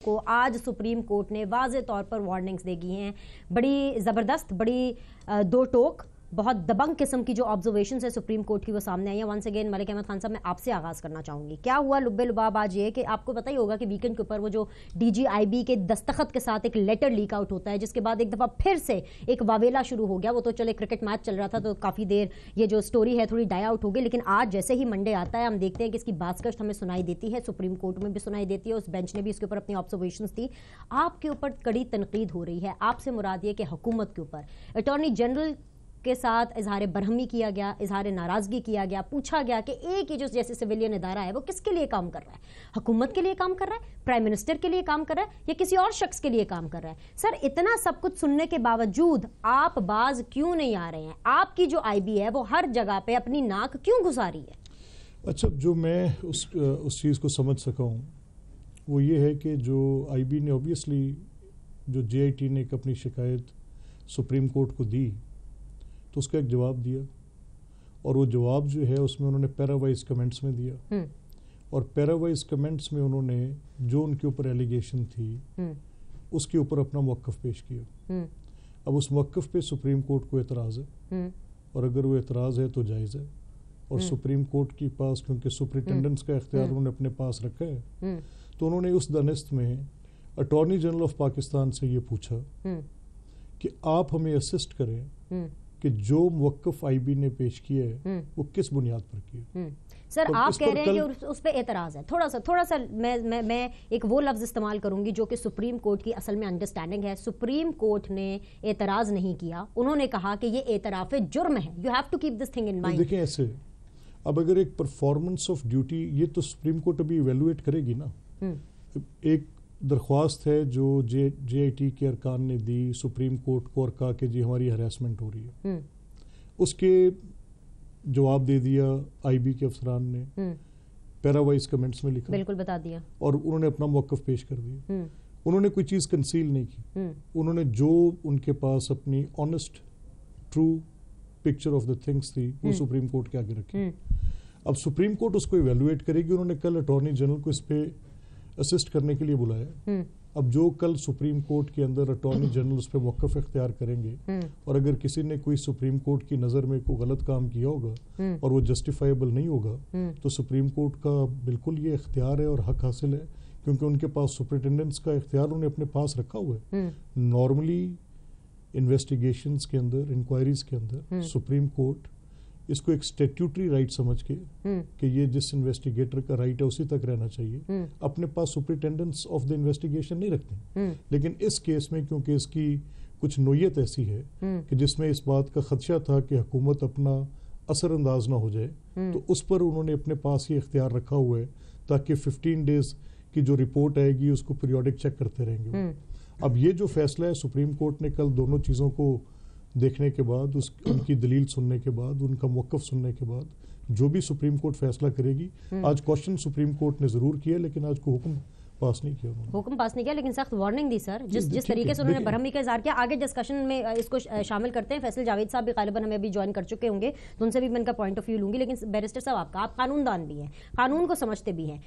کو آج supreme court نے واضح طور پر وارننگز دے گئی ہیں، بڑی زبردست، بڑی دو ٹوک، بہت دبنگ قسم کی جو آبزرویشنز ہے سپریم کورٹ کی وہ سامنے آئی ہیں۔ ونس اگین ملک احمد خان صاحب میں آپ سے آغاز کرنا چاہوں گی، کیا ہوا لب لباب آج یہ کہ آپ کو پتہ ہی ہوگا کہ ویکنڈ کے اوپر وہ جو ڈی جی آئی بی کے دستخط کے ساتھ ایک لیٹر لیک آؤٹ ہوتا ہے، جس کے بعد ایک دفعہ پھر سے ایک واویلا شروع ہو گیا۔ وہ تو چلے کرکٹ میچ چل رہا تھا تو کافی دیر یہ جو سٹوری ہے تھوڑی ڈائی آؤٹ ہو گئی، لیکن آج جیسے ہی منڈے آتا ہے ہم دیکھتے ہیں کہ اس کی بازگشت ہمیں سنائی دیتی ہے، سپریم کورٹ میں بھی سنائی دیتی ہے، اس بینچ نے بھی اس کے اوپر اپنی آبزرویشنز دی۔ آپ کے اوپر کڑی تنقید ہو رہی ہے، آپ سے مراد یہ کہ حکومت کے اوپر اٹارنی جنرل کے ساتھ اظہار برہمی کیا گیا، اظہار ناراضگی کیا گیا، پوچھا گیا کہ ایک ہی جو جیسے سویلین ادارہ ہے وہ کس کے لیے کام کر رہا ہے؟ حکومت کے لیے کام کر رہا ہے، پرائم منسٹر کے لیے کام کر رہا ہے، یا کسی اور شخص کے لیے کام کر رہا ہے؟ سر اتنا سب کچھ سننے کے باوجود آپ باز کیوں نہیں آ رہے ہیں؟ آپ کی جو آئی بی ہے وہ ہر جگہ پہ اپنی ناک کیوں گھسا رہی ہے؟ اچھا، جو میں اس چیز کو سمجھ سکا ہوں وہ یہ ہے کہ جو آئی بی نے اوبیسلی جو جے آئی ٹی نے ایک اپنی شکایت سپریم کورٹ کو دی تو اس کا ایک جواب دیا، اور وہ جواب جو ہے اس میں انہوں نے پیراوائز کمنٹس میں دیا، اور پیراوائز کمنٹس میں انہوں نے جو ان کے اوپر ایلیگیشن تھی اس کے اوپر اپنا موقف پیش کیا۔ اب اس موقف پہ سپریم کورٹ کو اعتراض ہے، اور اگر وہ اعتراض ہے تو جائز ہے، اور سپریم کورٹ کے پاس کیونکہ سپرنٹینڈنٹس کا اختیار انہوں نے اپنے پاس رکھا ہے، تو انہوں نے اس دانست میں اٹارنی جنرل آف پاکستان سے یہ پوچھا کہ آپ ہمیں اسسٹ کریں کہ جو موقف آئی بی نے پیش کیا ہے وہ کس بنیاد پر کیا۔ سر آپ کہہ رہے ہیں کہ اس پہ اعتراض ہے، تھوڑا سا میں ایک وہ لفظ استعمال کروں گی جو کہ سپریم کورٹ کی اصل میں انڈرسٹینڈنگ ہے۔ سپریم کورٹ نے اعتراض نہیں کیا، انہوں نے کہا کہ یہ اعتراف جرم ہے، you have to keep this thing in mind. دیکھیں ایسے اب اگر ایک پرفارمنس آف ڈیوٹی، یہ تو سپریم کورٹ ابھی ایویلویٹ کرے گی نا۔ ایک درخواست ہے جو جے آئی ٹی کے ارکان نے دی سپریم کورٹ کو اور کہا کہ جی ہماری ہراسمنٹ ہو رہی ہے، اس کے جواب دے دیا آئی بی کے افسران نے، پیراوائز کمنٹس میں لکھا، بالکل بتا دیا، اور انہوں نے اپنا موقف پیش کر دیا۔ انہوں نے کوئی چیز کنسیل نہیں کی، انہوں نے جو ان کے پاس اپنی honest true picture of the things تھی وہ سپریم کورٹ کے آگے رکھی۔ اب سپریم کورٹ اس کو ایویلویٹ کرے گی۔ انہوں نے کل اٹارنی جنرل کو اس پہ اسسٹ کرنے کے لیے بلایا۔ اب جو کل سپریم کورٹ کے اندر اٹارنی جنرل اس پہ موقف اختیار کریں گے، اور اگر کسی نے کوئی سپریم کورٹ کی نظر میں کوئی غلط کام کیا ہوگا اور وہ جسٹیفائیبل نہیں ہوگا تو سپریم کورٹ کا بالکل یہ اختیار ہے اور حق حاصل ہے، کیونکہ ان کے پاس سپرنٹینڈنٹس کا اختیار انہوں نے اپنے پاس رکھا ہوا ہے۔ نارملی انویسٹیگیشنز کے اندر، انکوائریز کے اندر سپریم کورٹ اس کو ایک اسٹیٹیوٹری رائٹ سمجھ کے کہ یہ جس انویسٹیگیٹر کا رائٹ ہے اسی تک رہنا چاہیے، اپنے پاس سپرنٹینڈنٹس آف دا انویسٹیگیشن نہیں رکھتے۔ لیکن اس کیس میں کیونکہ اس کی کچھ نوعیت ایسی ہے کہ جس میں اس بات کا خدشہ تھا کہ حکومت اپنا اثر انداز نہ ہو جائے، تو اس پر انہوں نے اپنے پاس یہ اختیار رکھا ہوا ہے تاکہ 15 ڈیز کی جو رپورٹ آئے گی اس کو پیریوڈک چیک کرتے رہیں گے۔ اب یہ جو فیصلہ ہے سپریم کورٹ نے کل دونوں چیزوں کو دیکھنے کے بعد، ان کی دلیل سننے کے بعد، ان کا موقف سننے کے بعد جو بھی سپریم کورٹ فیصلہ کرے گی، آج کوشچن سپریم کورٹ نے ضرور کیا لیکن آج کو حکم پاس نہیں کیا، حکم پاس نہیں کیا، لیکن سخت وارننگ دی سر، جس طریقے سے انہوں نے برہمی کا اظہار کیا۔ آگے ڈسکشن میں اس کو شامل کرتے ہیں، فیصل جاوید صاحب بھی غالباً ہمیں ابھی جوائن کر چکے ہوں گے تو ان سے بھی میں ان کا پوائنٹ آف ویو لوں گی، لیکن بیرسٹر صاحب آپ قانون دان بھی ہیں، قانون کو سمجھتے بھی ہیں۔